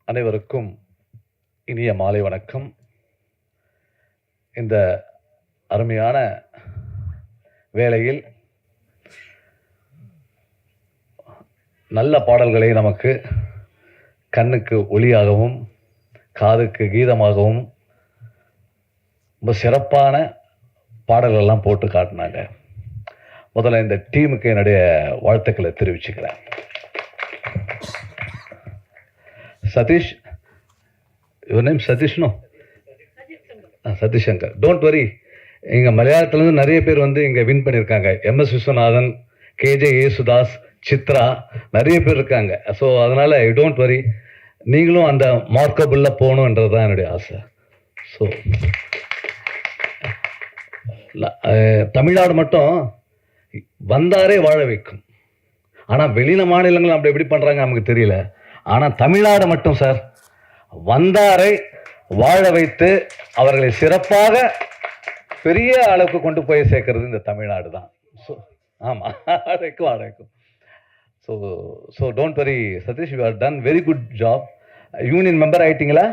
அனைவருக்கும் இனிய மாலை வணக்கம். இந்த அருமையான வேளையில் நல்ல பாடல்களை நமக்கு கண்ணுக்கு ஒளியாகவும் காதுக்கு கீதமாகவும் ரொம்ப சிறப்பான பாடல்கள்லாம் போட்டு காட்டினாங்க. முதல்ல இந்த டீமுக்கு என்னுடைய வாழ்த்துக்களை தெரிவிச்சுக்கிறேன். சதீஷ், யுவர் நேம் சதீஷ்னோ? சதீஷ் சங்கர். டோன்ட் வரி, இங்கே மலையாளத்துலேருந்து நிறைய பேர் வந்து இங்கே வின் பண்ணியிருக்காங்க. MS விஸ்வநாதன், KJ யேசுதாஸ், சித்ரா, நிறைய பேர் இருக்காங்க. ஸோ அதனால் யூ டோன்ட் வரி, நீங்களும் அந்த மார்க்கபுளில் போகணுன்றது தான் என்னுடைய ஆசை. ஸோ தமிழ்நாடு மட்டும் வந்தாரே வாழ வைக்கும். ஆனால் மாநிலங்கள் அப்படி எப்படி பண்ணுறாங்க நமக்கு தெரியல. ஆனால் தமிழ்நாடு மட்டும் சார் வந்தாரை வாழ வைத்து அவர்களை சிறப்பாக பெரிய அளவுக்கு கொண்டு போய் சேர்க்கறது இந்த தமிழ்நாடு தான். ஸோ ஆமாம், அழைக்கும். So don't worry Satish, you are done very good job. Union member ஆகிட்டீங்களா?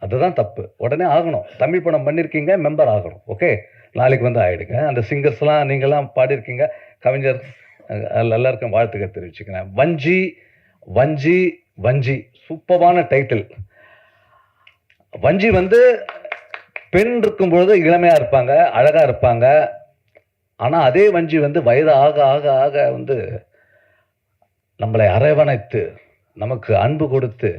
அதுதான் தப்பு, உடனே ஆகணும். தமிழ் படம் பண்ணியிருக்கீங்க, மெம்பர் ஆகணும். ஓகே, நாளைக்கு வந்து ஆகிடுங்க. அந்த சிங்கர்ஸ்லாம் நீங்கள்லாம் பாடியிருக்கீங்க, கவிஞர் எல்லாருக்கும் வாழ்த்துக்கள் தெரிவிச்சுக்கிறேன். வஞ்சி வஞ்சி வஞ்சி, சூப்பரான டைட்டில். வஞ்சி வந்து பெண் இருக்கும்பொழுது இளமையாக இருப்பாங்க, அழகாக இருப்பாங்க. ஆனால் அதே வஞ்சி வந்து வயது ஆக ஆக ஆக வந்து நம்மளை அரவணைத்து நமக்கு அன்பு கொடுத்து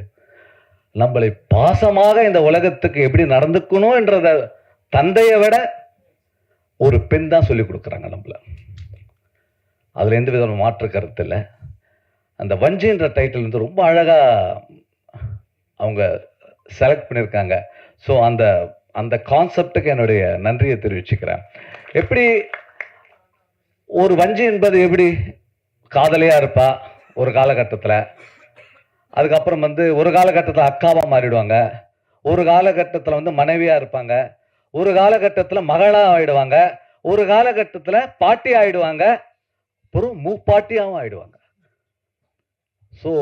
நம்மளை பாசமாக இந்த உலகத்துக்கு எப்படி நடந்துக்கணும் என்றத தந்தையை விட ஒரு பெண் தான் சொல்லி கொடுக்குறாங்க நம்மள. அதில் எந்த விதமான மாற்று கருத்து இல்லை. அந்த வஞ்சின்ற டைட்டில் வந்து ரொம்ப அழகாக அவங்க செலக்ட் பண்ணியிருக்காங்க. ஸோ அந்த அந்த கான்செப்டுக்கு என்னுடைய நன்றியை தெரிவிச்சுக்கிறேன். எப்படி ஒரு வஞ்சி என்பது எப்படி காதலியாக இருப்பா ஒரு காலகட்டத்தில், அதுக்கப்புறம் வந்து ஒரு காலகட்டத்தில் அக்காவாக மாறிடுவாங்க, ஒரு காலகட்டத்தில் வந்து மனைவியாக இருப்பாங்க, ஒரு காலகட்டத்தில் மகளாக ஆயிடுவாங்க, ஒரு காலகட்டத்தில் பாட்டி ஆயிடுவாங்க, அப்புறம் மூப்பாட்டியாகவும் ஆயிடுவாங்க. ஸோ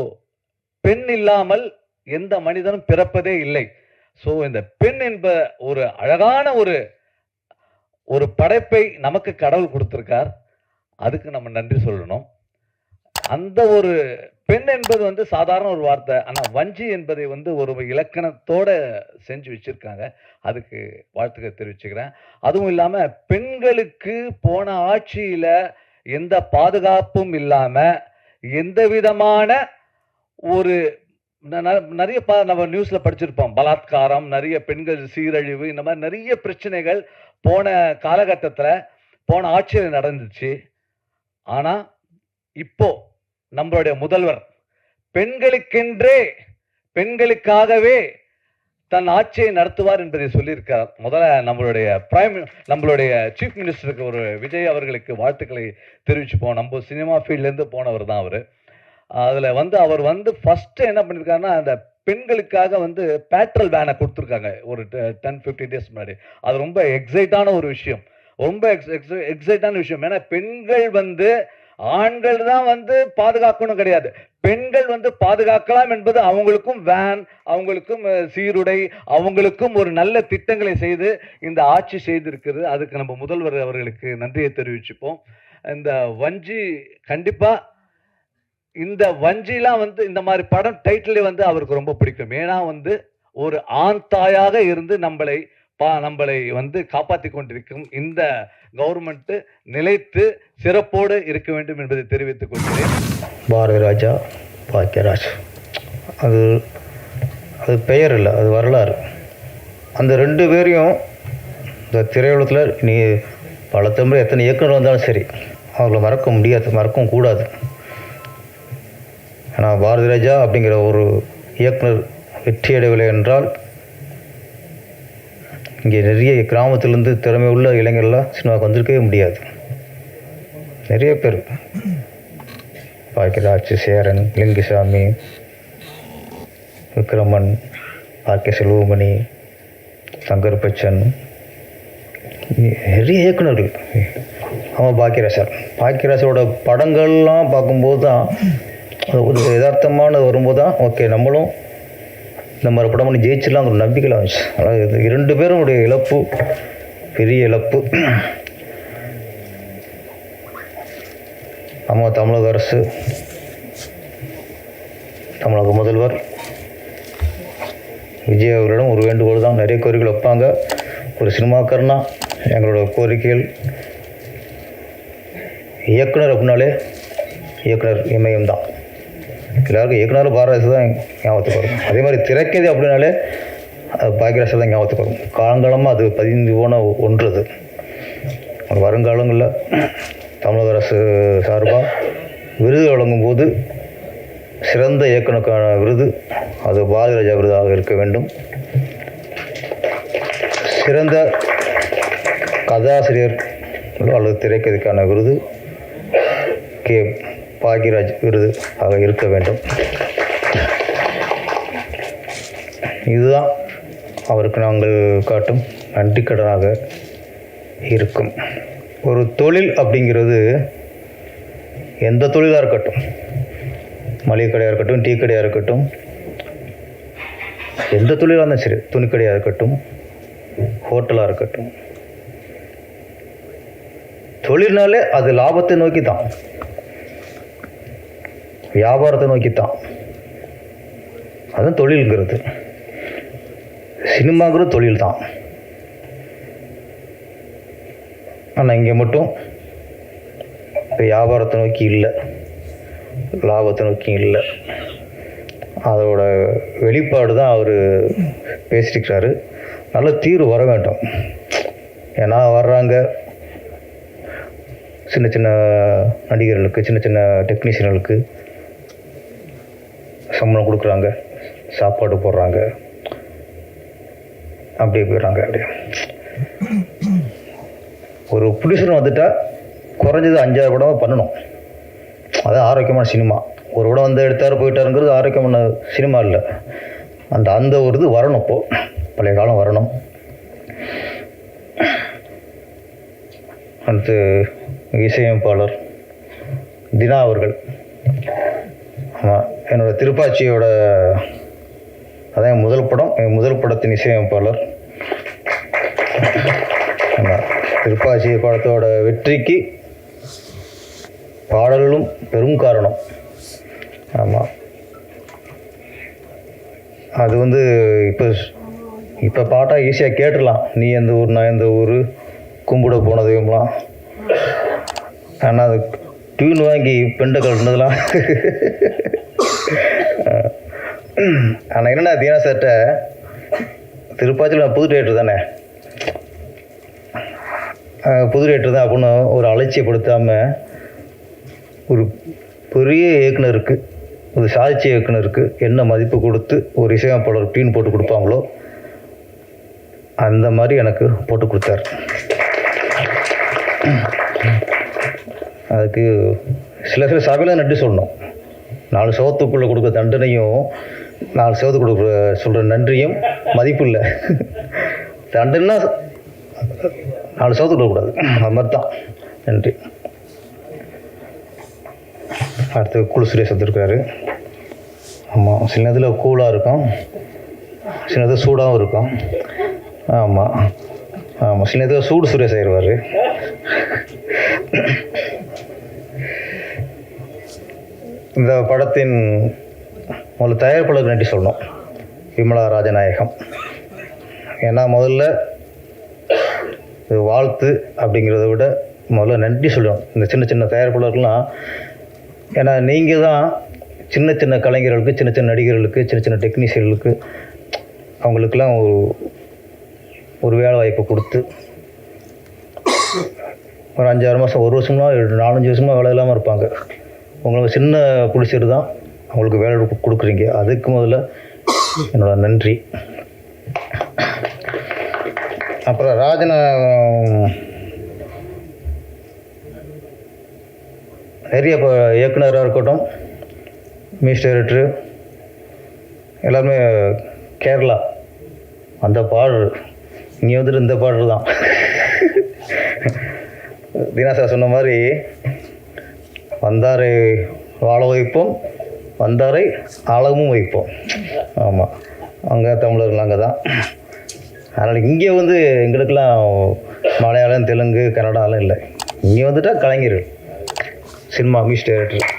பெண் இல்லாமல் எந்த மனிதனும் பிறப்பதே இல்லை. ஸோ இந்த பெண் என்ப ஒரு அழகான ஒரு படைப்பை நமக்கு கடவுள் கொடுத்திருக்கார். அதுக்கு நம்ம நன்றி சொல்லணும். அந்த ஒரு பெண் என்பது வந்து சாதாரண ஒரு வார்த்தை, ஆனால் வஞ்சி என்பதை வந்து ஒரு இலக்கணத்தோட செஞ்சு வச்சிருக்காங்க. அதுக்கு வாழ்த்துக்கள் தெரிவிச்சுக்கிறேன். அதுவும் இல்லாமல் பெண்களுக்கு போன ஆட்சியில் எந்த பாதுகாப்பும் இல்லாமல் எந்த விதமான ஒரு நிறைய நம்ம நியூஸில் படிச்சிருப்போம், பலாத்காரம், நிறைய பெண்கள் சீரழிவு, இந்த மாதிரி நிறைய பிரச்சனைகள் போன காலகட்டத்தில் போன ஆட்சியில் நடந்துச்சு. ஆனால் இப்போ நம்மளுடைய முதல்வர் பெண்களுக்கென்றே பெண்களுக்காகவே தன் ஆட்சியை நடத்துவார் என்பதை சொல்லியிருக்கார். முதல்ல நம்மளுடைய சீஃப் மினிஸ்டருக்கு ஒரு விஜய் அவர்களுக்கு வாழ்த்துக்களை தெரிவிச்சுப்போம். நம்ம சினிமா ஃபீல்ட்லேருந்து போனவர் தான் அவர். அதில் வந்து அவர் வந்து ஃபஸ்ட்டு என்ன பண்ணியிருக்காருன்னா, அந்த பெண்களுக்காக வந்து பேட்ரோல் வேனை கொடுத்துருக்காங்க ஒரு 10-15 டேஸ் முன்னாடி. அது ரொம்ப எக்ஸைட்டான ஒரு விஷயம், ரொம்ப எக்ஸைட்டான விஷயம். ஏன்னா பெண்கள் வந்து ஆண்கள் தான் வந்து பாதுகாக்கணும் கிடையாது, பெண்கள் வந்து பாதுகாக்கலாம் என்பது அவங்களுக்கும் வேன், அவங்களுக்கும் சீருடை, அவங்களுக்கும் ஒரு நல்ல திட்டங்களை செய்து இந்த ஆட்சி செய்திருக்கிறது. அதுக்கு நம்ம முதல்வர் அவர்களுக்கு நன்றியை தெரிவிச்சுப்போம். இந்த வஞ்சி கண்டிப்பா, இந்த வஞ்சிலாம் வந்து இந்த மாதிரி படம் டைட்டிலே வந்து அவருக்கு ரொம்ப பிடிக்கும். ஏன்னா வந்து ஒரு ஆண் தாயாக இருந்து நம்மளை வந்து காப்பாற்றி கொண்டிருக்கும் இந்த கவர்மெண்ட் நிலைத்து சிறப்போடு இருக்க வேண்டும் என்பதை தெரிவித்துக் கொள்கிறேன். பாரதி ராஜா, பாக்கியராஜ், அது பெயர் இல்லை, அது வரலாறு. அந்த ரெண்டு பேரையும் இந்த திரையுலகத்தில் நீ பல தமிழ் எத்தனை இயக்குனர் வந்தாலும் சரி, அவங்கள மறக்க முடியாது, மறக்கவும் கூடாது. ஆனால் பாரதி ராஜா அப்படிங்கிற ஒரு இயக்குனர் வெற்றி அடையவில்லை என்றால் இங்கே நிறைய கிராமத்திலேருந்து திறமை உள்ள இளைஞர்கள்லாம் சினிமாவுக்கு வந்திருக்கவே முடியாது. நிறைய பேர், பாக்கியராஜ், சேரன், லிங்குசாமி, விக்ரமன், ஆர்கே செல்வமணி, சங்கர் பச்சன், நிறைய இயக்குநர்கள். அவன் பாக்கியராஜோட படங்கள்லாம் பார்க்கும்போது தான் அது ஒரு யதார்த்தமானது வரும்போது தான் ஓகே நம்மளும் இந்த மாதிரி படம் பண்ணி ஜெயிச்சிடலாம் ஒரு நம்பிக்கையில் வந்துச்சு. அதாவது இது 2 பேருடைய இழப்பு பெரிய இழப்பு. நம்ம தமிழக அரசு, தமிழக முதல்வர் விஜய் அவர்களிடம் ஒரு வேண்டுகோள் தான். நிறைய கோரிக்கைகள் வைப்பாங்க. ஒரு சினிமாக்காரனா எங்களோட கோரிக்கைகள், இயக்குனர் அப்படின்னாலே இயக்குனர் இமயம் தான். எல்லாருக்கும் இயக்குனர் பாரதிராஜ் தான் ஞாபகத்துக்கு வரும். அதே மாதிரி திரைக்கதை அப்படின்னாலே பாக்யராஜ் தான் ஞாபகத்துக்கு வரும். காலங்காலமாக அது பதிந்து போன ஒன்று. அது வருங்காலங்களில் தமிழக அரசு சார்பாக விருது வழங்கும்போது சிறந்த இயக்குனருக்கான விருது அது பாரதிராஜா விருதாக இருக்க வேண்டும். சிறந்த கதாசிரியர் அல்லது திரைக்கதைக்கான விருது கே பாக்யராஜ் விருது ஆக இருக்க வேண்டும். இதுதான் அவருக்கு நாங்கள் காட்டும் நன்றிக்கடனாக இருக்கும். ஒரு தொழில் அப்படிங்கிறது எந்த தொழிலாக இருக்கட்டும், மளிகை கடையாக இருக்கட்டும், டீ கடையாக இருக்கட்டும், எந்த தொழிலாக இருந்தாலும் சரி, துணிக்கடையாக இருக்கட்டும், ஹோட்டலாக இருக்கட்டும், தொழில்னாலே அது லாபத்தை நோக்கி தான், வியாபாரத்தை நோக்கி தான். அதுதான் தொழில்ங்கிறது. சினிமாங்கிறது தொழில் தான். ஆனால் இங்கே மட்டும் வியாபாரத்தை நோக்கி இல்லை, லாபத்தை நோக்கி இல்லை. அதோட வெளிப்பாடு தான் அவர் பேசியிருக்கிறாரு. நல்ல தீர்வு வர வேண்டும். ஏன்னா வர்றாங்க சின்ன சின்ன நடிகர்களுக்கு, சின்ன சின்ன டெக்னீஷியன்களுக்கு சம்பளம் கொடுக்குறாங்க, சாப்பாடு போடுறாங்க, அப்படியே போயிடுறாங்க. அப்படியே ஒரு ப்ரொடியூசர் வந்துட்டால் குறைஞ்சது 5-6 படம் பண்ணணும். அதான் ஆரோக்கியமான சினிமா. ஒரு படம் வந்து எடுத்தார் போயிட்டாருங்கிறது ஆரோக்கியமான சினிமா இல்லை. அந்த ஒரு இது வரணும். இப்போது பழைய காலம் வரணும். அடுத்து இசையமைப்பாளர் தினா அவர்கள். ஆமாம், என்னோடய திருப்பாச்சியோட அதான் என் முதல் படம், என் முதல் படத்தின் இசையமைப்பாளர். ஆமாம், திருப்பாச்சி படத்தோட வெற்றிக்கு பாடல்களும் பெரும் காரணம். ஆமாம், அது வந்து இப்போ பாட்டாக ஈஸியாக கேட்டுடலாம். நீ எந்த ஊர், நான் எந்த ஊர், கும்பிட போனதையும்லாம். ஆனால் அது டியூன் வாங்கி பெண்டை கழட்டினதுலாம். ஆனால் என்னென்னா தீனா சார்கிட்ட திருப்பாச்சியில் புது டேரக்டர் தானே, புது டேரக்டர் தான் அப்படின்னு ஒரு அலட்சியப்படுத்தாமல் ஒரு பெரிய இயக்குனருக்கு, ஒரு சாதிச்ச இயக்குனருக்கு என்ன மதிப்பு கொடுத்து ஒரு இசையமைப்பாளர் டியூன் போட்டு கொடுப்பாங்களோ அந்த மாதிரி எனக்கு போட்டு கொடுத்தார். அதுக்கு சில சபையில் நன்றி சொல்லணும். 4 சவத்துக்குள்ளே கொடுக்குற தண்டனையும் 4 சவத்துக்கு கொடுக்குற சொல்கிற நன்றியும் மதிப்பு இல்லை. தண்டனைனா 4 சவத்துக்கு கொடுக்கக்கூடாது. அது மாதிரி தான். நன்றி. அடுத்து குழு சுரேஷ் வந்துருக்காரு. ஆமாம், சில நேரத்தில் கூலாக இருக்கும், சில நேரத்தில் சூடாகவும் இருக்கும். ஆமாம் ஆமாம், சில நேரத்தில் சூடு சுரேஷ் ஆயிடுவார். இந்த படத்தின் முதல்ல தயாரிப்பாளருக்கு நன்றி சொல்லணும், விமலா ராஜநாயகம். ஏன்னா முதல்ல வாழ்த்து அப்படிங்கிறத விட முதல்ல நன்றி சொல்லணும் இந்த சின்ன சின்ன தயாரிப்பாளர்கள்லாம். ஏன்னா நீங்கள் தான் சின்ன சின்ன கலைஞர்களுக்கு, சின்ன சின்ன நடிகர்களுக்கு, சின்ன சின்ன டெக்னீஷியர்களுக்கு அவங்களுக்கெல்லாம் ஒரு வேலை வாய்ப்பு கொடுத்து ஒரு 5-6 மாதம், 1 வருஷமா, 4-5 வருஷமாக வேலை இல்லாமல் இருப்பாங்க. உங்களுக்கு சின்ன பிடிச்சது தான் அவங்களுக்கு வேலை கொடுக்குறீங்க. அதுக்கு முதல்ல என்னோட நன்றி. அப்புறம் நிறைய இப்போ இயக்குனராக இருக்கட்டும், மியூசிக் டைரக்டரு எல்லாருமே கேரளா அந்த பாடல், இங்கே வந்துட்டு இந்த பாடல் தான். தீனா சார் சொன்ன மாதிரி வந்தாரை வாழ வைப்போம், வந்தாரை அளவும் வைப்போம். ஆமாம், அங்கே தமிழர்கள் அங்கே தான். அதனால் இங்கே வந்து எங்களுக்கெல்லாம் மலையாளம், தெலுங்கு, கன்னடாலாம் இல்லை. இங்கே வந்துட்டால் கலைஞர்கள், சினிமா மியூசிக் டைரக்டர்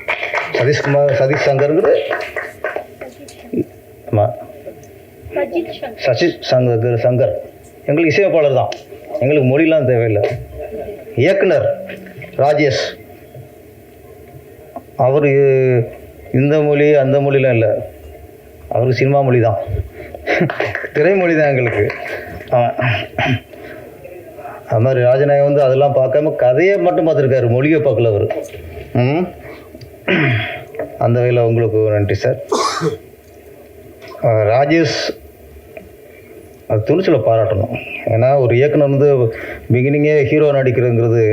சதீஷ் சங்கருங்கிறது. ஆமாம், சதீஷ் சங்கர் எங்களுக்கு இசையமைப்பாளர் தான். எங்களுக்கு மொழிலாம் தேவையில்லை. இயக்குனர் ராஜேஷ், அவர் இந்த மொழி அந்த மொழிலாம் இல்லை, அவருக்கு சினிமா மொழி தான், திரைமொழி தான் எங்களுக்கு. அது மாதிரி ராஜநாயகம் வந்து அதெல்லாம் பார்க்காம கதையை மட்டும் பார்த்துருக்காரு, மொழியை பார்க்கல அவர். அந்த வகையில் உங்களுக்கு நன்றி சார். ராஜேஷ் அது துணிச்சலை பாராட்டணும். ஏன்னா ஒரு இயக்குனர் வந்து பிகினிங்கே ஹீரோ நடிக்கிறதுங்கிறது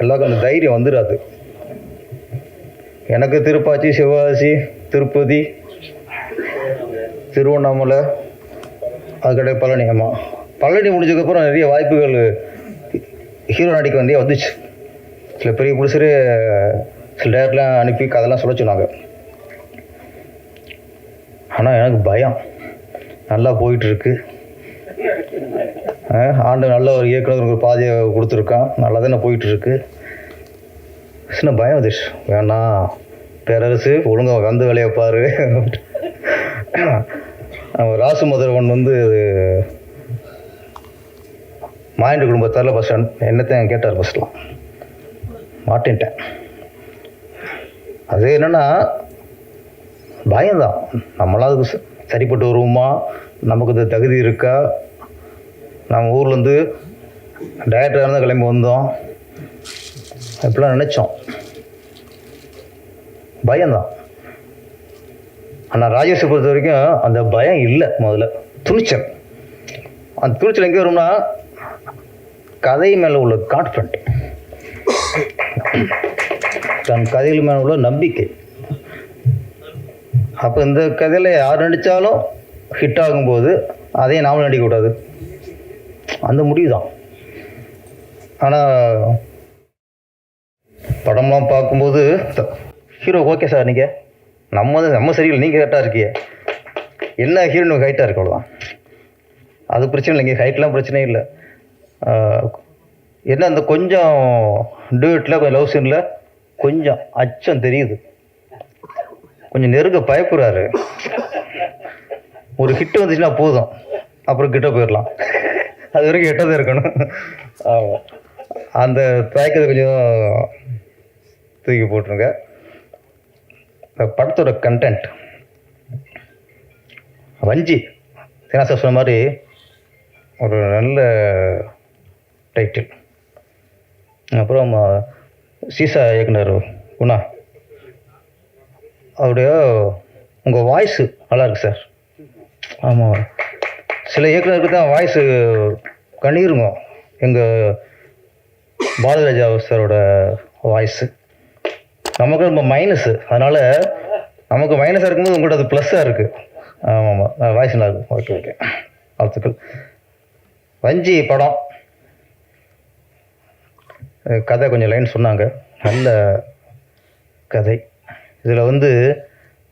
எல்லாருக்கும் அந்த தைரியம் வந்துடாது. எனக்கு திருப்பாச்சி, சிவகாசி, திருப்பதி, திருவண்ணாமலை, அதுக்கடைய பழனி. ஆமாம், பழனி முடிஞ்சதுக்கப்புறம் நிறைய வாய்ப்புகள் ஹீரோ நடிக்க வேண்டிய வந்துச்சு. சில பெரிய புடிசரே சில டேரக்டர்லாம் அனுப்பி கதெல்லாம் சொல்ல சொன்னாங்க. ஆனால் எனக்கு பயம். நல்லா போயிட்டுருக்கு, ஆண்டு நல்ல ஒரு இயக்குனர் ஒரு பாதையை கொடுத்துருக்கான், நல்லா தானே போயிட்டுருக்கு. சின்ன பயம் வந்துச்சு, வேணாம் பேரரசு ஒழுங்காக வந்த வேலையை பாரு. ராசு மதுரவன் வந்து மாயண்ட குடும்பத்தால் ஃபஸ்ட் என்னத்தையும் கேட்டார். ஃபஸ்ட்லாம் மாட்டேன்ட்டேன். அது என்னென்னா பயம்தான். நம்மளாம் அதுக்கு சரிப்பட்டு வருவோமா, நமக்கு இது தகுதி இருக்கா, நம்ம ஊர்லேருந்து டைரக்டராக இருந்தால் கிளம்பி வந்தோம், இப்படிலாம் நினச்சோம். பயம்தான். ஆனால் ராஜேஷை பொறுத்த வரைக்கும் அந்த பயம் இல்லை. முதல்ல துணிச்சல். அந்த துணிச்சல் எங்கே வரும்னா கதை மேலே உள்ள கான்ஃபிடென்ட், தன் கதைகள் மேலே உள்ள நம்பிக்கை. அப்போ இந்த கதையில் யார் நடித்தாலும் ஹிட் ஆகும்போது அதையும் நாமளும் நடிக்கக்கூடாது, அந்த முடிவு தான். ஆனால் படம்லாம் பார்க்கும்போது ஹீரோ ஓகே சார், நீங்கள் நம்ம சரியில்லை, நீங்கள் கரெக்டாக இருக்கீங்க, என்ன ஹீரோனுக்கு ஹைட்டாக இருக்கு, அவ்வளோதான். அது பிரச்சனை இல்லைங்க, ஹைட்லாம் பிரச்சனையே இல்லை. என்ன அந்த கொஞ்சம் டூட்டில் கொஞ்சம் லவ் சீனில் கொஞ்சம் அச்சம் தெரியுது, கொஞ்சம் நெருங்க பயப்படுறாரு. ஒரு ஹிட்டு வந்துச்சுன்னா போதும், அப்புறம் கிட்ட போயிடலாம், அது வரைக்கும் எட்டதான் இருக்கணும். ஆமாம், அந்த தயக்கத்தை கொஞ்சம் தூக்கி போட்டுருங்க. படத்தோட கண்டென்ட் வஞ்சி தினா சார் சொன்ன மாதிரி ஒரு நல்ல டைட்டில். அப்புறம் சீசா இயக்குனர் குணா, அவருடைய உங்கள் வாய்ஸு நல்லா இருக்கு சார். ஆமாம், சில இயக்குனருக்கு தான் வாய்ஸு கண்ணீருங்க. எங்கள் பாரதிராஜா சாரோட வாய்ஸு நமக்கு ரொம்ப மைனஸு, அதனால் நமக்கு மைனஸாக இருக்கும்போது உங்கள்கிட்ட அது ப்ளஸ்ஸாக இருக்குது. ஆமாம், வாய்ஸ் நல்லா இருக்கும். ஓகே ஓகே, வாழ்த்துக்கள். வஞ்சி படம் கதை கொஞ்சம் லைன் சொன்னாங்க, நல்ல கதை. இதில் வந்து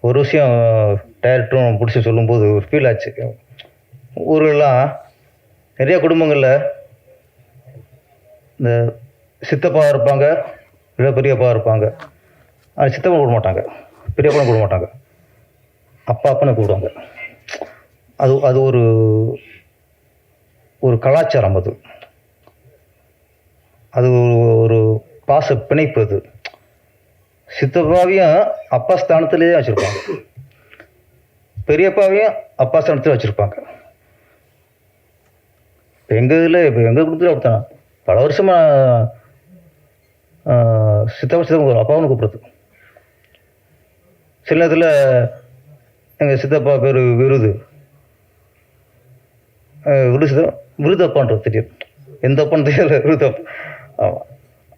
ஒரு விஷயம் டைரக்டரும் பிடிச்சி சொல்லும்போது ஒரு ஃபீல் ஆச்சு. ஊரெல்லாம் நிறைய குடும்பங்களில் இந்த சித்தப்பா இருப்பாங்க, இல்லை பெரியப்பா இருப்பாங்க. அது சித்தப்பா கூட மாட்டாங்க, பெரியப்பா கூட மாட்டாங்க, அப்பா அப்பனை கூப்பிடுவாங்க. அது அது ஒரு ஒரு கலாச்சாரம். அது அது ஒரு பாச பிணைப்பு. அது சித்தப்பாவையும் அப்பா ஸ்தானத்திலே வச்சுருப்பாங்க, பெரியப்பாவையும் அப்பா ஸ்தானத்தில் வச்சுருப்பாங்க. இப்போ எங்கள் இதில் இப்போ எங்கள் குடும்பத்தில் அப்படித்தானே பல வருஷமாக சித்தப்பா அப்பாவும் கூப்பிட்றது. சில நேரத்தில் எங்கள் சித்தப்பா பேர் விருது விருதப்பான்றது தெரியும், எந்த அப்பான்னு தெரியல, விருதப்பா. ஆமாம்,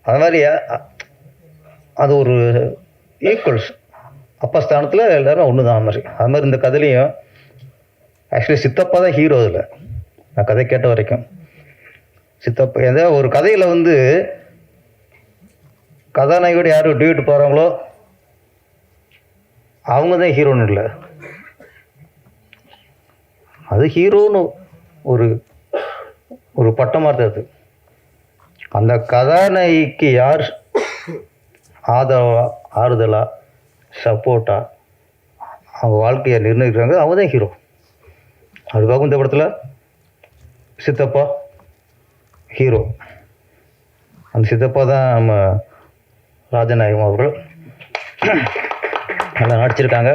அது மாதிரி அது ஒரு ஈக்குவல்ஸ், அப்பா ஸ்தானத்தில் எல்லோரும் ஒன்று தான். அது மாதிரி இந்த கதையிலையும் ஆக்சுவலி சித்தப்பா தான் ஹீரோ. அதில் நான் கதை கேட்ட வரைக்கும் சித்தப்பா எந்த ஒரு கதையில் வந்து கதாநாயகியோட யாரும் டியூட் போகிறாங்களோ அவங்க தான் ஹீரோன்னு இல்லை, அது ஹீரோன்னு ஒரு ஒரு பட்டமாக இருந்தது. அந்த கதாநாயகிக்கு யார் ஆறுதலாக சப்போர்ட்டாக அவங்க வாழ்க்கையை நிர்ணயிக்கிறாங்க, அவங்க தான் ஹீரோ. அதுக்காக இந்த படத்தில் சித்தப்பா ஹீரோ. அந்த சித்தப்பா தான் நம்ம ராஜநாயகம் அவர்கள் நல்லா நடிச்சிருக்காங்க.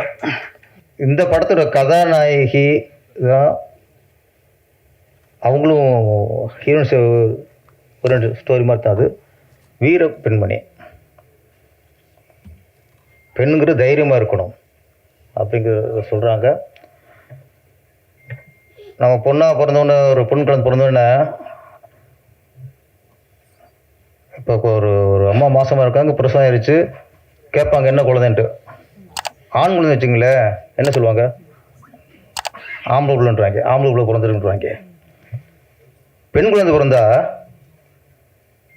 இந்த படத்தோட கதாநாயகி தான், அவங்களும் ஹீரோயின்ஸ் ஒரு ரெண்டு ஸ்டோரி மாதிரி தான். அது வீர பெண்மணி. பெண்ணுங்கிறது தைரியமாக இருக்கணும் அப்படிங்கிறத சொல்கிறாங்க. நம்ம பொண்ணாக பிறந்தோன்னே, ஒரு பொண்ணு குழந்தை பிறந்தோடனே, இப்போ ஒரு அம்மா மாதமாக இருக்காங்க, பிரசவம் ஆயிடுச்சு, கேட்பாங்க என்ன குழந்தைன்ட்டு. ஆண் குழந்தை வச்சுங்களேன், என்ன சொல்லுவாங்க? ஆம்பளை பிள்ளைன்றாங்க, ஆம்பளை பிள்ளை பிறந்துருன்றாங்க. பெண் குழந்தை பிறந்தா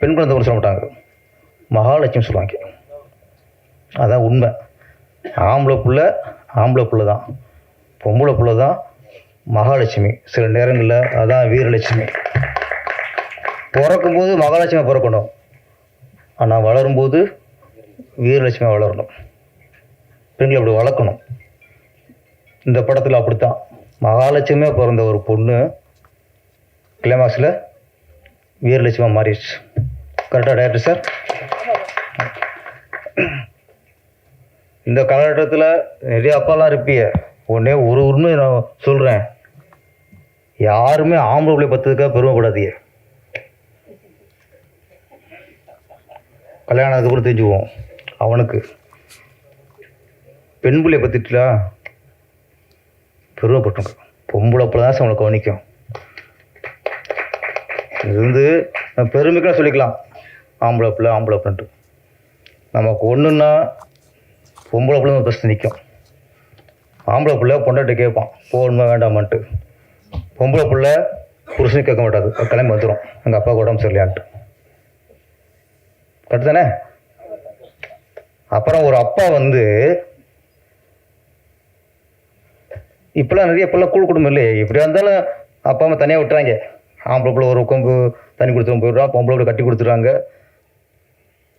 பெண் குழந்தை பிறந்த சொல்ல மாட்டாங்க, மகாலட்சுமி சொல்லுவாங்க. அதான் உண்மை. ஆம்பளை பிள்ளை தான், பொம்பளை பிள்ளை தான் மகாலட்சுமி. சில நேரங்களில் அதான் வீரலட்சுமி. பிறக்கும்போது மகாலட்சுமி பிறக்கணும், ஆனால் வளரும்போது வீரலட்சுமியாக வளரணும். பெண்களை அப்படி வளர்க்கணும். இந்த படத்தில் அப்படித்தான் மகாலட்சுமியாக பிறந்த ஒரு பொண்ணு கிளைமாக்ஸில் வீரலட்சுமியாக மாறிடுச்சு. கரெக்டாக டைரக்டர் சார்? இந்த காலகட்டத்தில் நிறைய அப்பாலாம் இருப்பிய. ஒரு உண்மை நான் சொல்கிறேன், யாருமே ஆம்பளை பிள்ளை பற்றதுக்காக பெருமைப்படாதீங்க. கல்யாணம் அதுக்கப்புறம் தெரிஞ்சுக்குவோம். அவனுக்கு பெண் பிள்ளையை பற்றிட்டா பெருமைப்பட்டுங்க. பொம்பளை பிள்ளை தான் அவனை கவனிக்கும். இது வந்து பெருமைக்கெல்லாம் சொல்லிக்கலாம், ஆம்பளை பிள்ளைன்ட்டு. நமக்கு ஒன்றுன்னா பொம்பளை பிள்ளை ஃபஸ்ட்டு நிற்கும். ஆம்பளை பிள்ளை பொண்டாட்டி கேட்பான் போகணுமா வேண்டாமான்ட்டு. பொம்பளை பிள்ளை புருஷனும் கேட்க மாட்டாது, கிளம்பி வந்துடும் எங்கள் அப்பாவுக்கு உடம்பு சரியில்லையான்ட்டு. கரெக்டு தானே? அப்புறம் ஒரு அப்பா வந்து இப்போலாம் நிறைய இப்போல்லாம் கூழ் குடும்பம் இல்லையே, இப்படியா இருந்தாலும் அப்பா அம்மா தனியாக விட்டுறாங்க. ஆம்பளை பிள்ளை ஒரு கொம்பு தண்ணி கொடுத்துட்டு போயிடுறா, பொம்பளை பிள்ளை கட்டி கொடுத்துட்றாங்க.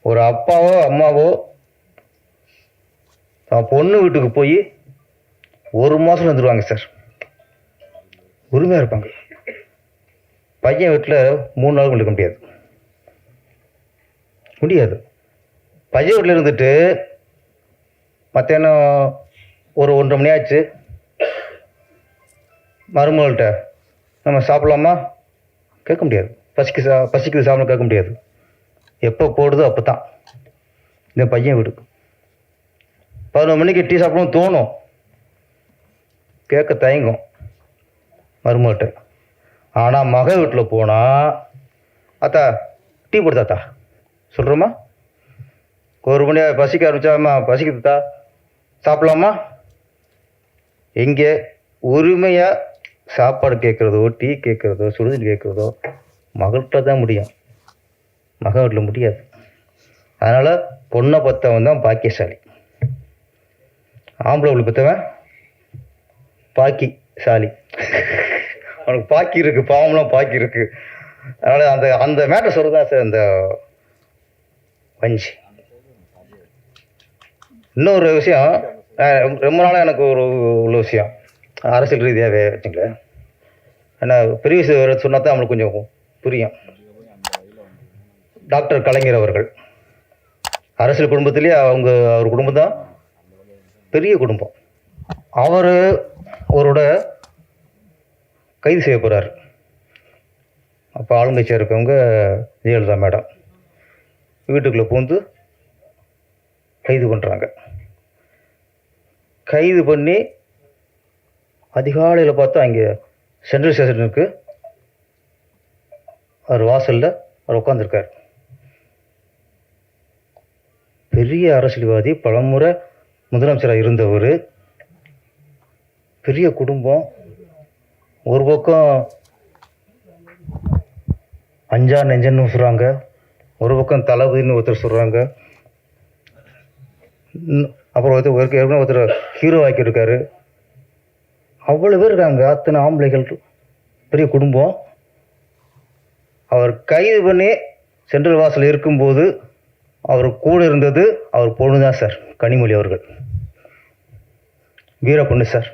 ஒரு அப்பாவோ அம்மாவோ பொண்ணு வீட்டுக்கு போய் ஒரு மாதம் வந்துடுவாங்க சார், உரிமையாக இருப்பாங்க. பையன் வீட்டில் 3 நாள் இருக்க முடியாது. பையன் வீட்டில் இருந்துட்டு மத்தியானம் ஒரு 1:30 மணி ஆச்சு, மருமகள்கிட்ட நம்ம சாப்பிட்லாமா கேட்க முடியாது. பசிக்குது சாப்பிட கேட்க முடியாது. எப்போ போடுதோ அப்போ தான். இந்த பையன் வீட்டுக்கு 11 மணிக்கு டீ சாப்பிடணும்னு தோணும், கேட்க தயங்கும் மருமகிட்ட. ஆனால் மக வீட்டில் போனால் அத்தா டீ போடுதாத்தா சொல்கிறோமா. 1 மணி பசிக்க ஆரம்பிச்சாம்மா பசிக்குதுத்தா சாப்பிட்லாமா. எங்கே உரிமையாக சாப்பாடு கேட்குறதோ டீ கேட்குறதோ சுடுதண்ணி கேட்குறதோ மகள்கிட்ட தான் முடியும், மக வீட்டில் முடியாது. அதனால் பொண்ணை பற்றவன் தான் பாக்கியசாலி, ஆம்பளை வீட்டில் பற்றவன் பாக்கிசாலி. அவனுக்கு பாக்கி இருக்குது, பாவம்லாம் பாக்கி இருக்குது. அதனால் அந்த அந்த மேட்டர் சொல்கிறதா சார் இந்த வஞ்சி. இன்னொரு விஷயம், ரொம்ப நாளாக எனக்கு உள்ள விஷயம், அரசியல் ரீதியாகவே வச்சுங்களேன். ஏன்னா பெரிய விஷயம் சொன்னா தான் அவங்களுக்கு கொஞ்சம் புரியும். டாக்டர் கலைஞர் அவர்கள் அரசியல் குடும்பத்திலேயே அவர் குடும்பம் தான் பெரிய குடும்பம். அவரோட கைது செய்ய போகிறார். அப்போ ஆளுங்கட்சியாக இருக்கவங்க ஜெயலலிதா மேடம் வீட்டுக்குள்ளே பூந்து கைது பண்ணுறாங்க. கைது பண்ணி அதிகாலையில் பார்த்தா அங்கே சென்ட்ரல் ஸ்டேஷனுக்கு அவர் வாசலில் அவர் உட்காந்துருக்கார். பெரிய அரசியல்வாதி, பலமுறை முதலமைச்சராக இருந்தவர், பெரிய குடும்பம். ஒரு பக்கம் அஞ்சா நெஞ்சன்னு சொல்கிறாங்க, ஒரு பக்கம் தளபதினு ஒருத்தர் சொல்கிறாங்க. அப்புறம் ஒருத்தர் ஹீரோ ஆக்கியிருக்காரு. அவ்வளோ பேர் இருக்காங்க, அத்தனை ஆம்பளைகள், பெரிய குடும்பம். அவர் கைது பண்ணி சென்ட்ரல் வாசல் இருக்கும்போது அவர் கூட இருந்தது அவர் பொண்ணு தான் சார், கனிமொழி அவர்கள், வீரப்பொண்ணு சார்.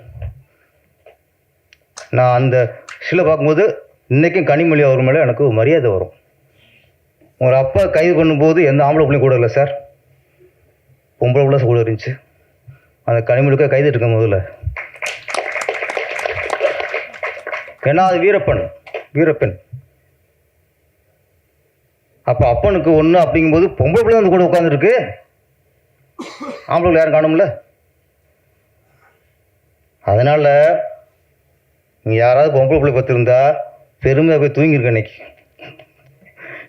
நான் அந்த சில பார்க்கும்போது இன்றைக்கும் கனிமொழி அவர் மேலே எனக்கு மரியாதை வரும். உங்கள் அப்பா கைது பண்ணும்போது எந்த ஆம்பளை பிள்ளையும் கூட இல்லை சார், பொம்பளை பிள்ளை கூட இருந்துச்சு. அந்த கனிமொழிக்காக கைது இருக்கும் முதல்ல. ஏன்னா அது வீரப்பன். அப்போ அப்பனுக்கு ஒன்று அப்படிங்கும்போது பொம்பளை பிள்ளை வந்து கூட உட்காந்துருக்கு, ஆம்பளை பிள்ளை யாரும் காணும்ல. அதனால் நீங்கள் யாராவது பொம்பளை பிள்ளை பார்த்துருந்தா பெருமையாக போய் தூங்கியிருக்க இன்னைக்கு.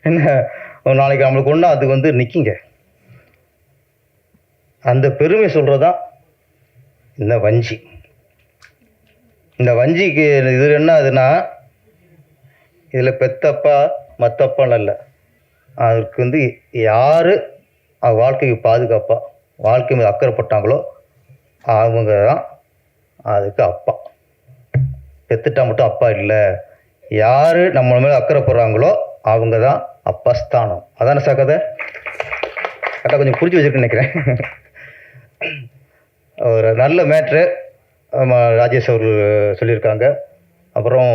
என்ன ஒரு நாளைக்கு நம்மளுக்கு ஒன்றா அது வந்து நிற்கிங்க. அந்த பெருமை சொல்கிறதான் இந்த வஞ்சி. இந்த வஞ்சிக்கு இது என்ன ஆகுதுன்னா, இதில் பெத்தப்பா மற்றப்பான்னு இல்லை, அதுக்கு வந்து யார் வாழ்க்கைக்கு பாதுகாப்பாக வாழ்க்கை மீது அக்கறைப்பட்டாங்களோ அவங்க தான் அதுக்கு அப்பா. பெத்துட்டா மட்டும் அப்பா இல்லை, யார் நம்ம மேலே அக்கறைப்படுறாங்களோ அவங்க தான் அப்பா ஸ்தானம். அதானே சார் கதை? கரெக்டாக கொஞ்சம் புரிஞ்சு வச்சுருக்கேன்னு நினைக்கிறேன். ஒரு நல்ல மேட்ரு ராஜேஷ் அவர் சொல்லியிருக்காங்க. அப்புறம்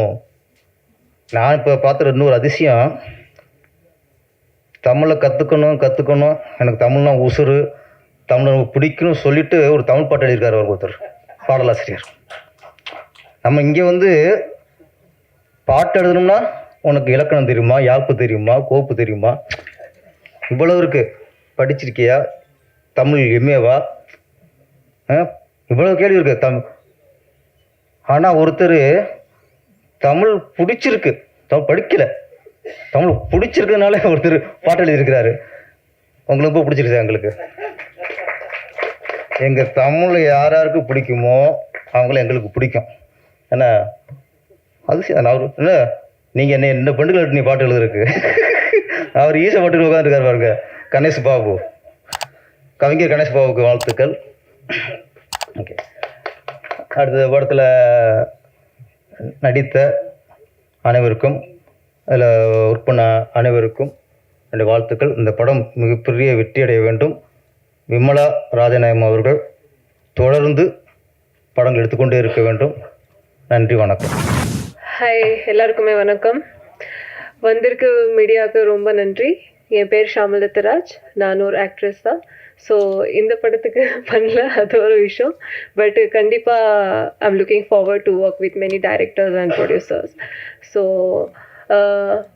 நான் இப்போ பார்த்துற இன்னொரு அதிசயம், தமிழை கற்றுக்கணும், எனக்கு தமிழ்னா உசுறு, தமிழை பிடிக்கணும்னு சொல்லிட்டு ஒரு தமிழ் பாட்டு எழுதியிருக்காரு அவர் ஒருத்தர், பாடலாசிரியர். நம்ம இங்கே வந்து பாட்டு எழுதணும்னா உனக்கு இலக்கணம் தெரியுமா, யாப்பு தெரியுமா, கோப்பு தெரியுமா, இவ்வளவு இருக்குது, படிச்சிருக்கியா, தமிழ் எம்ஏவா, இவ்வளோ கேள்வி இருக்கு. ஆனால் ஒருத்தர் தமிழ் பிடிச்சிருக்கு, தமிழ் படிக்கலை, தமிழ் பிடிச்சிருக்கிறதுனால ஒருத்தர் பாட்டு எழுதியிருக்கிறாரு. உங்களுக்கு ரொம்ப பிடிச்சிருக்கு. எங்களுக்கு எங்கள் தமிழ் யாராருக்கு பிடிக்குமோ அவங்கள எங்களுக்கு பிடிக்கும். ஏன்னா அது அவர் இல்லை, நீங்கள் என்ன பெண்டுகள் நீ பாட்டு எழுதுறதுக்கு அவர் ஈஸ பாட்டுகள் உட்காந்துருக்காரு பாருங்க. கணேஷ் பாபு, கவிஞர் கணேஷ் பாபுக்கு வாழ்த்துக்கள். ஓகே, அடுத்த படத்தில் நடித்த அனைவருக்கும், அதில் ஒர்க் பண்ண அனைவருக்கும் என்னுடைய வாழ்த்துக்கள். இந்த படம் மிகப்பெரிய வெற்றியடைய வேண்டும். விமலா ராஜநாயகம் அவர்கள் தொடர்ந்து படங்கள் எடுத்துக்கொண்டே இருக்க வேண்டும். நன்றி, வணக்கம். ஹாய், எல்லாருக்குமே வணக்கம். வந்திருக்கு மீடியாவுக்கு ரொம்ப நன்றி. என் பேர் ஷாமல் தத்தராஜ், நான் ஒரு ஆக்ட்ரஸ் தான். ஸோ இந்த படத்துக்கு பண்ணல, அது ஒரு விஷயம். பட் கண்டிப்பாக I'm looking forward to work with many directors and producers. So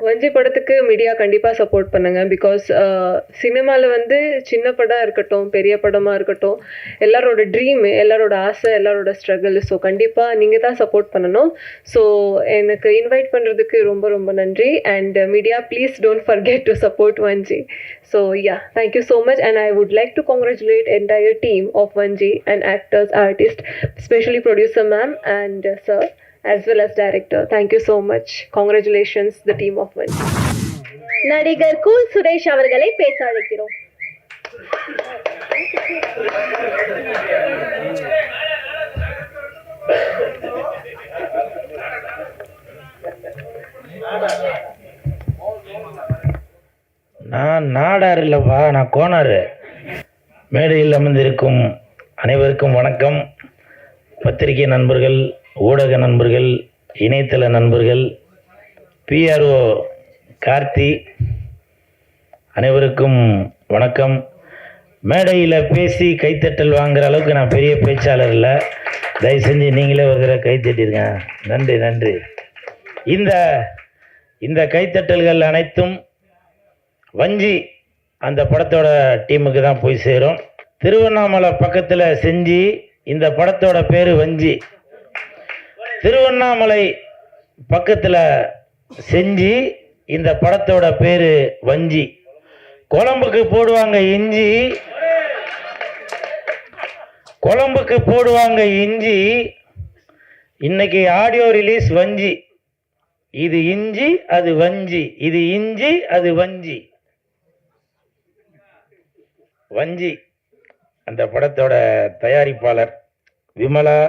வஞ்சி படத்துக்கு மீடியா கண்டிப்பாக சப்போர்ட் பண்ணுங்கள். பிகாஸ் சினிமாவில் வந்து சின்ன படம் இருக்கட்டும், பெரிய படமாக இருக்கட்டும், எல்லாரோட ட்ரீம், எல்லாரோட ஆசை, எல்லாரோட ஸ்ட்ரகிள். ஸோ கண்டிப்பாக நீங்கள் தான் சப்போர்ட் பண்ணணும். ஸோ எனக்கு இன்வைட் பண்ணுறதுக்கு ரொம்ப ரொம்ப நன்றி. And media, please don't forget to support வஞ்சி. So yeah, thank you so much, and I would like to congratulate entire team of Vanji and actors, artists, especially producer ma'am and sir, as well as director. Thank you so much. Congratulations, the team of Vanji. நடிகர் cool Suresh அவர்களை பேச அழைக்கிறோம். நான் நாடார் இல்லைப்பா, நான் கோனார். மேடையில் அமர்ந்திருக்கும் அனைவருக்கும் வணக்கம். பத்திரிகை நண்பர்கள், ஊடக நண்பர்கள், இணையதள நண்பர்கள், பிஆர்ஓ கார்த்தி, அனைவருக்கும் வணக்கம். மேடையில் பேசி கைத்தட்டல் வாங்குகிற அளவுக்கு நான் பெரிய பேச்சாளர் இல்லை. தயவு செஞ்சு நீங்களே ஒரு தடவை கைத்தட்டிருங்க. நன்றி நன்றி. இந்த கைத்தட்டல்கள் அனைத்தும் வஞ்சி அந்த படத்தோட டீமுக்கு தான் போய் சேரும். திருவண்ணாமலை பக்கத்தில் செஞ்சி, இந்த படத்தோட பேர் வஞ்சி. திருவண்ணாமலை பக்கத்தில் செஞ்சி, இந்த படத்தோட பேர் வஞ்சி. குழம்புக்கு போடுவாங்க இஞ்சி, குழம்புக்கு போடுவாங்க இஞ்சி. இன்னைக்கு ஆடியோ ரிலீஸ் வஞ்சி. இது இஞ்சி, அது வஞ்சி. இது இஞ்சி, அது வஞ்சி. வஞ்சி அந்த படத்தோட தயாரிப்பாளர் விமலா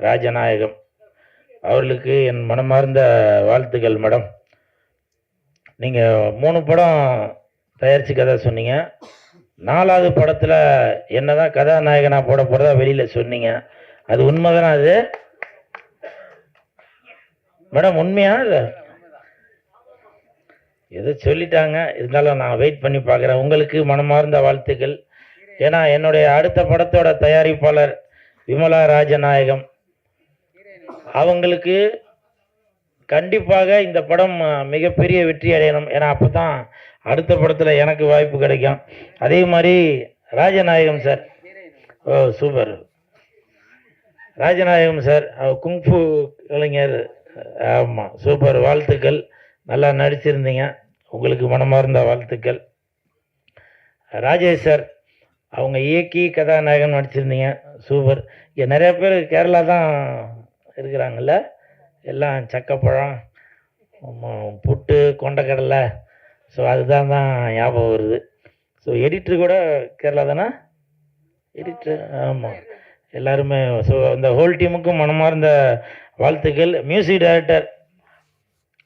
ராஜநாயகம் அவர்களுக்கு என் மனமார்ந்த வாழ்த்துக்கள் மேடம். நீங்கள் 3 படம் தயாரித்து கதை சொன்னீங்க. 4வது படத்தில் என்ன தான் கதாநாயகனாக போட போகிறதா வெளியில் சொன்னீங்க. அது உண்மைதானா? அது மேடம் உண்மையா இல்லை? எதோ சொல்லிட்டாங்க, இருந்தாலும் நான் வெயிட் பண்ணி பார்க்குறேன். உங்களுக்கு மனமார்ந்த வாழ்த்துக்கள். ஏன்னா என்னுடைய அடுத்த படத்தோட தயாரிப்பாளர் விமலா ராஜநாயகம் அவங்களுக்கு கண்டிப்பாக இந்த படம் மிகப்பெரிய வெற்றி அடையணும். ஏன்னா அப்போ தான் அடுத்த படத்தில் எனக்கு வாய்ப்பு கிடைக்கும். அதே மாதிரி ராஜநாயகம் சார், ஓ சூப்பர், ராஜநாயகம் சார் குங்ஃபு கலைஞர், ஆமாம் சூப்பர், வாழ்த்துக்கள். நல்லா நடிச்சிருந்தீங்க, உங்களுக்கு மனமார்ந்த வாழ்த்துக்கள். ராஜேஷ் சார் அவங்க இயக்கி கதாநாயகன் நடிச்சிருந்தீங்க, சூப்பர். இங்கே நிறைய பேர் கேரளா தான் இருக்கிறாங்கல்ல, எல்லாம் சக்கப்பழம், புட்டு, கொண்டக்கடலை, ஸோ அதுதான் ஞாபகம் வருது. ஸோ எடிட்ரு கூட கேரளா தானே எடிட்ரு? ஆமாம், எல்லாருமே. ஸோ அந்த ஹோல் டீமுக்கும் மனமார்ந்த வாழ்த்துக்கள். மியூசிக் டைரக்டர்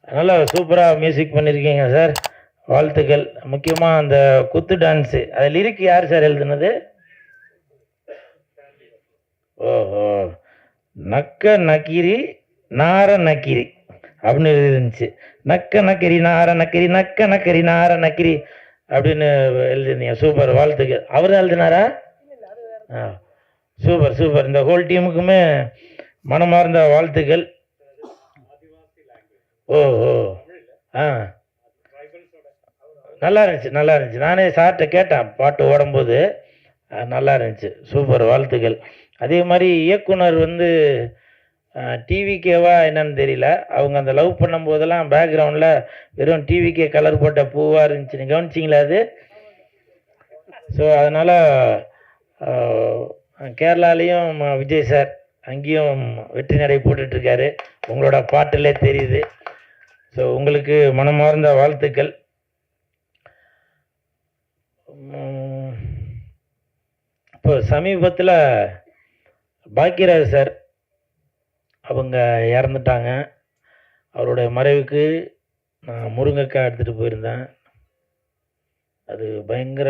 நல்லா சூப்பராக மியூசிக் பண்ணியிருக்கீங்க சார், வாழ்த்துக்கள். முக்கியமாக அந்த குத்து டான்ஸு, அது லிரிக் யார் சார் எழுதுனது? ஓஹோ, நக்க நக்கிரி நார நக்கிரி அப்படின்னு எழுதிருந்துச்சு. நக்க நக்கிரி நார நக்கிரி, நக்க நக்கரி நார நக்கிரி அப்படின்னு எழுதிருந்தீங்க, சூப்பர், வாழ்த்துக்கள். அவர் தான் எழுதினாரா? ஆ சூப்பர் சூப்பர். இந்த ஹோல் டீமுக்குமே மனமார்ந்த வாழ்த்துக்கள். ஓ ஓ ஆ நல்லா இருந்துச்சு, நல்லா இருந்துச்சு. நானே சார்கிட்ட கேட்டேன் பாட்டு ஓடும்போது, நல்லா இருந்துச்சு, சூப்பர், வாழ்த்துக்கள். அதே மாதிரி இயக்குனர் வந்து டிவிகேவா என்னன்னு தெரியல, அவங்க அந்த லவ் பண்ணும்போதெல்லாம் பேக்ரவுண்டில் வெறும் டிவிகே கலர் போட்ட பூவாக இருந்துச்சு, நீங்கள் கவனிச்சிங்களா அது? ஸோ அதனால் கேரளாலேயும் விஜய் சார் அங்கேயும் வெற்றி நடை போட்டுட்ருக்காரு, உங்களோட பாட்டிலே தெரியுது. ஸோ உங்களுக்கு மனமார்ந்த வாழ்த்துக்கள். இப்போ சமீபத்தில் பாக்கியராஜ் சார் அவங்க இறந்துட்டாங்க. அவருடைய மறைவுக்கு நான் முருங்கைக்காய் எடுத்துகிட்டு போயிருந்தேன். அது பயங்கர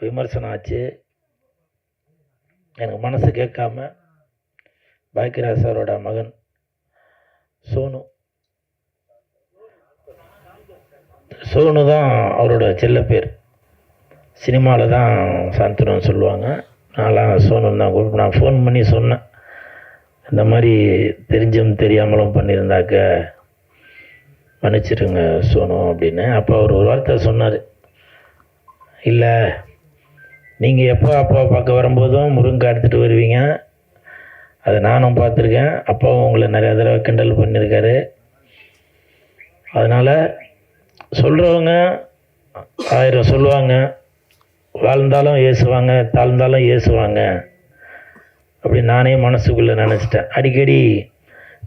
விமர்சனம் ஆச்சு. எனக்கு மனசு கேட்காம பாக்கியராஜ் சாரோட மகன் சோனு தான் அவரோட செல்ல பேர். சினிமாவில் தான் சாந்தனம் சொல்லுவாங்க, நான்லாம் சோனு தான் கூப்பிட்டு. நான் ஃபோன் பண்ணி சொன்னேன், இந்த மாதிரி தெரிஞ்சும் தெரியாமலும் பண்ணியிருந்தாக்க மன்னிச்சிடுங்க சோனு அப்படின்னு. அப்போ அவர் ஒரு வார்த்தை சொன்னார், இல்லை நீங்கள் எப்போ அப்பா பார்க்க வரும்போதும் முருங்கை எடுத்துகிட்டு வருவீங்க, அதை நானும் பார்த்துருக்கேன். அப்பாவும் உங்களை நிறையா தடவை கிண்டல் பண்ணியிருக்காரு. அதனால் சொல்கிறவங்க 1000 சொல்லுவாங்க, வாழ்ந்தாலும் ஏசுவாங்க, தாழ்ந்தாலும் ஏசுவாங்க அப்படி நானே மனசுக்குள்ளே நினச்சிட்டேன். அடிக்கடி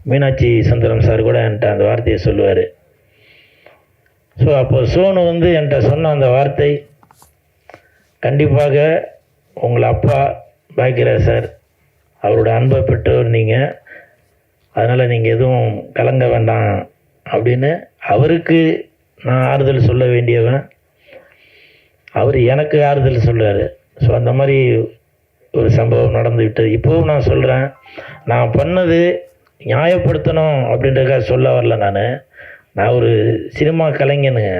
மீனாட்சி சுந்தரம் சார் கூட என்கிட்ட அந்த வார்த்தையை சொல்லுவார். ஸோ அப்போ சோனு வந்து என்கிட்ட சொன்ன அந்த வார்த்தை, கண்டிப்பாக உங்களை அப்பா பாக்கியராஜ் சார் அவரோட அன்பை பெற்றவர் நீங்கள், அதனால் நீங்கள் எதுவும் கலங்க வேண்டாம் அப்படின்னு அவருக்கு நான் ஆறுதல் சொல்ல வேண்டியவன், அவர் எனக்கு ஆறுதல் சொல்கிறார். ஸோ அந்த மாதிரி ஒரு சம்பவம் நடந்துவிட்டது. இப்போவும் நான் சொல்கிறேன், நான் பண்ணது நியாயப்படுத்தணும் அப்படின்றதுக்காக சொல்ல வரல. நான் ஒரு சினிமா கலைஞனுங்க,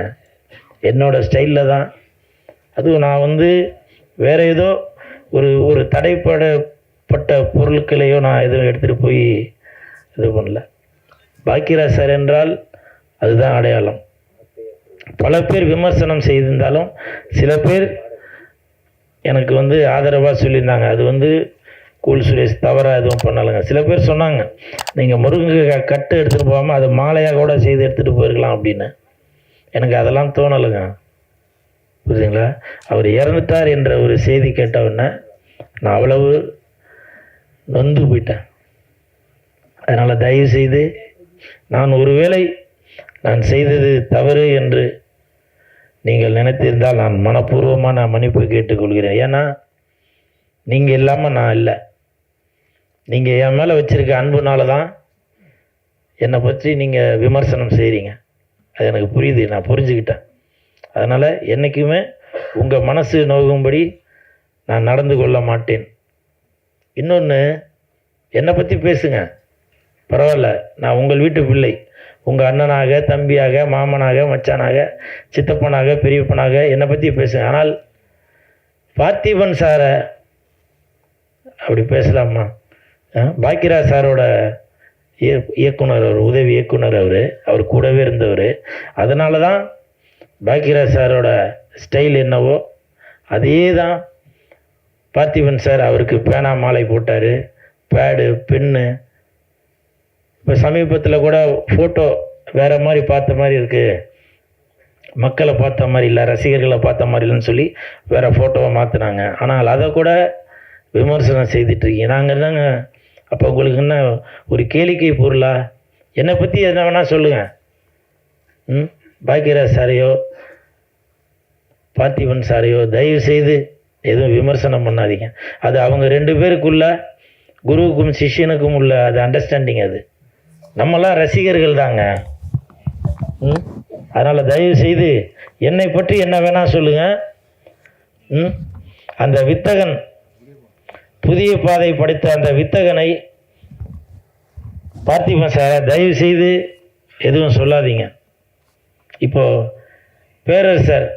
என்னோடய ஸ்டைலில் தான். அதுவும் நான் வந்து வேறு ஏதோ ஒரு தடைப்பட்ட பொருட்களையோ நான் எதுவும் எடுத்துகிட்டு போய் இது பண்ணல. பாக்கியராஜ் சார் என்றால் அதுதான் அடையாளம். பல பேர் விமர்சனம் செய்திருந்தாலும் சில பேர் எனக்கு வந்து ஆதரவாக சொல்லியிருந்தாங்க, அது வந்து கூல் சுரேஷ் தவறாக எதுவும் பண்ணலைங்க. சில பேர் சொன்னாங்க, நீங்கள் முருங்கை கட்டு எடுத்துகிட்டு போகாமல் அதை மாலையாக கூட செய்து எடுத்துகிட்டு போயிருக்கலாம் அப்படின்னு. எனக்கு அதெல்லாம் தோணலைங்க, புரியுதுங்களா? அவர் இறந்துட்டார் என்ற ஒரு செய்தி கேட்டவுடனே நான் அவ்வளவு நொந்து போயிட்டேன். அதனால் தயவு செய்து நான் ஒருவேளை நான் செய்தது தவறு என்று நீங்கள் நினைத்திருந்தால் நான் மனப்பூர்வமாக மன்னிப்பு கேட்டுக்கொள்கிறேன். ஏன்னா நீங்கள் இல்லாமல் நான் இல்லை. நீங்கள் என் மேலே வச்சுருக்க அன்புனால தான் என்னை பற்றி நீங்கள் விமர்சனம் செய்கிறீங்க. அது எனக்கு புரியுது, நான் புரிஞ்சுக்கிட்டேன். அதனால் என்றைக்குமே உங்கள் மனசு நோகும்படி நான் நடந்து கொள்ள மாட்டேன். இன்னொன்று, என்னை பற்றி பேசுங்க, பரவாயில்ல. நான் உங்கள் வீட்டு பிள்ளை. உங்கள் அண்ணனாக, தம்பியாக, மாமனாக, மச்சானாக, சித்தப்பனாக, பெரியப்பனாக என்னை பற்றி பேசுங்க. ஆனால் பார்த்திபன் சாரை அப்படி பேசலாமா? பாக்கியராஜ் சாரோட இயக்குனர், அவர் உதவி இயக்குனர், அவர் கூடவே இருந்தவர். அதனால தான் பாக்கியராஜ் சாரோட ஸ்டைல் என்னவோ அதே தான் பார்த்திபன் சார். அவருக்கு பேனா மாலை போட்டார், பேடு, பென்னு. இப்போ சமீபத்தில் கூட ஃபோட்டோ வேறு மாதிரி பார்த்த மாதிரி இருக்குது, மக்களை பார்த்த மாதிரி இல்லை, ரசிகர்களை பார்த்த மாதிரி இல்லைன்னு சொல்லி வேறு ஃபோட்டோவை மாற்றினாங்க. ஆனால் அதை கூட விமர்சனம் செய்துட்ருக்கீங்க. நாங்கள் என்னங்க அப்போ உங்களுக்கு என்ன ஒரு கேளிக்கை பொருளா? என்னை பற்றி என்ன வேணால் சொல்லுங்கள். பாக்கியராஜ் சாரையோ பார்த்திபன் சாரையோ தயவு செய்து எதுவும் விமர்சனம் பண்ணாதீங்க. அது அவங்க 2 பேருக்குள்ள, குருவுக்கும் சிஷ்யனுக்கும் உள்ள அது அண்டர்ஸ்டாண்டிங். அது நம்மளாம் ரசிகர்கள் தாங்க. அதனால் தயவு செய்து என்னை பற்றி என்ன வேணால் சொல்லுங்கள். அந்த வித்தகன், புதிய பாதை படைத்த அந்த வித்தகனை பார்த்திபன் சாரை தயவு செய்து எதுவும் சொல்லாதீங்க. இப்போது பேரரசர்,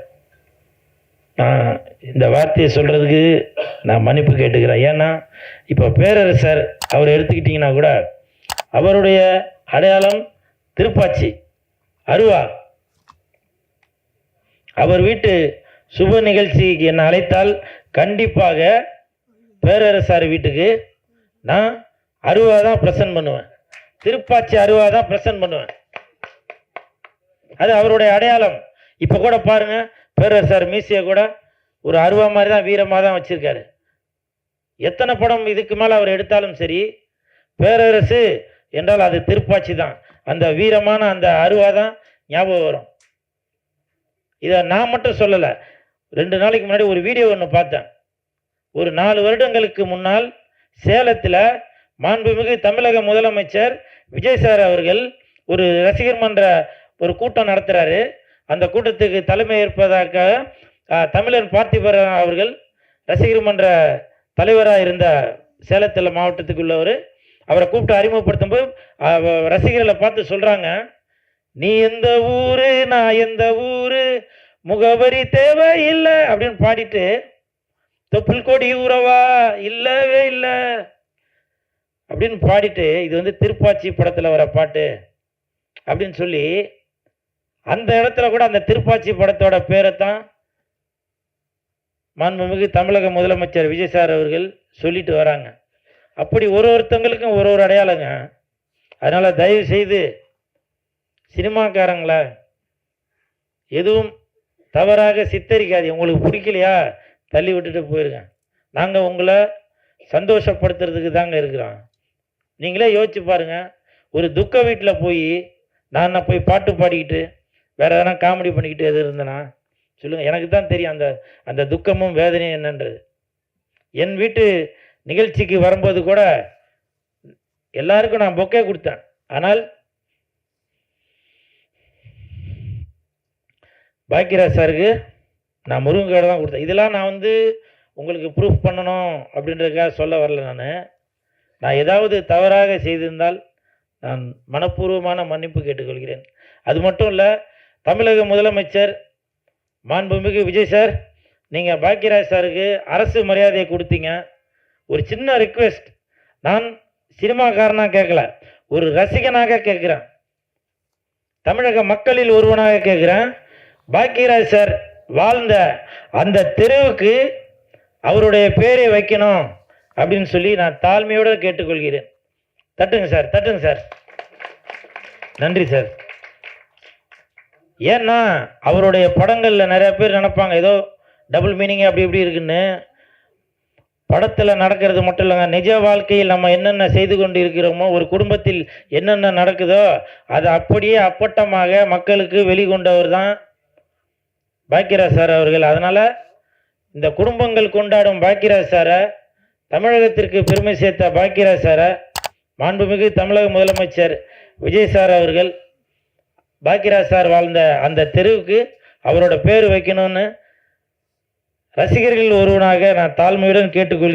நான் இந்த வார்த்தையை சொல்கிறதுக்கு நான் மன்னிப்பு கேட்டுக்கிறேன். ஏன்னா இப்போ பேரரசர் அவர் எடுத்துக்கிட்டிங்கன்னா கூட அவருடைய அடையாளம் திருப்பாச்சி, அருவா. அவர் வீட்டு சுப நிகழ்ச்சிக்கு என்னை அழைத்தால் கண்டிப்பாக பேரரசார் வீட்டுக்கு நான் அருவா தான் ப்ரெசன்ட் பண்ணுவேன், திருப்பாச்சி அருவா தான் ப்ரெசன்ட் பண்ணுவேன். அது அவருடைய அடையாளம். இப்போ கூட பாருங்கள், பேரரசார் மீசியை கூட ஒரு அருவா மாதிரி தான், வீரமாக தான் வச்சுருக்காரு. எத்தனை படம் இதுக்கு மேலே அவர் எடுத்தாலும் சரி, பேரரசு என்றால் அது திருப்பாச்சி தான். அந்த வீரமான அந்த அருவா தான் ஞாபகம் வரும். இதை நான் மட்டும் சொல்லலை. 2 நாளைக்கு முன்னாடி ஒரு வீடியோ ஒன்று பார்த்தேன். ஒரு 4 வருடங்களுக்கு முன்னால் சேலத்தில் மாண்புமிகு தமிழக முதலமைச்சர் விஜய் சார் அவர்கள் ஒரு ரசிகர் மன்ற ஒரு கூட்டம் நடத்துகிறாரு. அந்த கூட்டத்துக்கு தலைமை ஏற்பதாக தமிழர் பார்த்திபன் அவர்கள் ரசிகர் மன்ற தலைவராக இருந்த சேலத்தில் மாவட்டத்துக்கு உள்ளவர், அவரை கூப்பிட்டு அறிமுகப்படுத்தும் போது ரசிகர்களை பார்த்து சொல்கிறாங்க, நீ எந்த ஊரு, நான் எந்த ஊரு, முகவரி தேவை இல்லை அப்படின்னு பாடிட்டு, தொப்புள் கொடி உறவா இல்லவே இல்லை அப்படின்னு பாடிட்டு, இது வந்து திருப்பாச்சி படத்தில் வர பாட்டு அப்படின்னு சொல்லி, அந்த இடத்துல கூட அந்த திருப்பாச்சி படத்தோட பேரை தான் மாண்புமிகு தமிழக முதலமைச்சர் விஜய் சார் அவர்கள் சொல்லிட்டு வராங்க. அப்படி ஒருத்தங்களுக்கும் ஒரு அடையாளங்க. அதனால் தயவு செய்து சினிமாக்காரங்களை எதுவும் தவறாக சித்தரிக்காது. உங்களுக்கு பிடிக்கலையா தள்ளி விட்டுட்டு போயிருங்க. நாங்கள் உங்களை சந்தோஷப்படுத்துறதுக்கு தாங்க இருக்கிறோம். நீங்களே யோசிச்சு பாருங்கள், ஒரு துக்க வீட்டில் போய் நான் போய் பாட்டு பாடிக்கிட்டு வேறு எதனா காமெடி பண்ணிக்கிட்டு எது இருந்தேனா சொல்லுங்கள். எனக்கு தான் தெரியும் அந்த அந்த துக்கமும் வேதனையும் என்னன்றது. என் வீட்டு நிகழ்ச்சிக்கு வரும்போது கூட எல்லாருக்கும் நான் பொக்கே கொடுத்தேன். ஆனால் பாக்கியராஜ் சாருக்கு நான் முருங்கைக்காடு தான் கொடுத்தேன். இதெல்லாம் நான் வந்து உங்களுக்கு ப்ரூஃப் பண்ணணும் அப்படின்றதுக்காக சொல்ல வரல. நான் ஏதாவது தவறாக செய்திருந்தால் நான் மனப்பூர்வமான மன்னிப்பு கேட்டுக்கொள்கிறேன். அது மட்டும் இல்லை, தமிழக முதலமைச்சர் மாண்புமிகு விஜய் சார், நீங்கள் பாக்கியராஜ் சாருக்கு அரசு மரியாதையை கொடுத்தீங்க. ஒரு சின்ன ரிக்வெஸ்ட், நான் சினிமாக்காரனாக கேட்கல, ஒரு ரசிகனாக கேட்குறேன், தமிழக மக்களில் ஒருவனாக கேட்குறேன். பாக்கியராஜ் சார் வாழ்ந்த அந்த தெருவுக்கு அவருடைய பேரை வைக்கணும் அப்படின்னு சொல்லி நான் தாழ்மையோடு கேட்டுக்கொள்கிறேன். தட்டுங்க சார், தட்டுங்க சார். நன்றி சார். ஏன்னா அவருடைய படங்களில் நிறைய பேர் நினைப்பாங்க ஏதோ டபுள் மீனிங் அப்படி இப்படி இருக்குன்னு. படத்தில் நடக்கிறது மட்டும் இல்லைங்க, நிஜ வாழ்க்கையில் நம்ம என்னென்ன செய்து கொண்டு இருக்கிறோமோ, ஒரு குடும்பத்தில் என்னென்ன நடக்குதோ அதை அப்படியே அப்பட்டமாக மக்களுக்கு வெளிக்கொண்டவர் தான் பாக்கியராஜ் சார் அவர்கள். அதனால் இந்த குடும்பங்கள் கொண்டாடும் பாக்கியராஜ் சாரை தமிழகத்திற்கு பெருமை சேர்த்த பாக்கியராஜ் சாரை மாண்புமிகு தமிழக முதலமைச்சர் விஜய் சார் அவர்கள் பாக்கியராஜ் சார் வாழ்ந்த அந்த தெருவுக்கு அவரோட பேர் வைக்கணும்னு ரசிகர்கள் ஒருவனாக நான் தாழ்மையுடன் கேட்டுக்கொள்கிறேன்.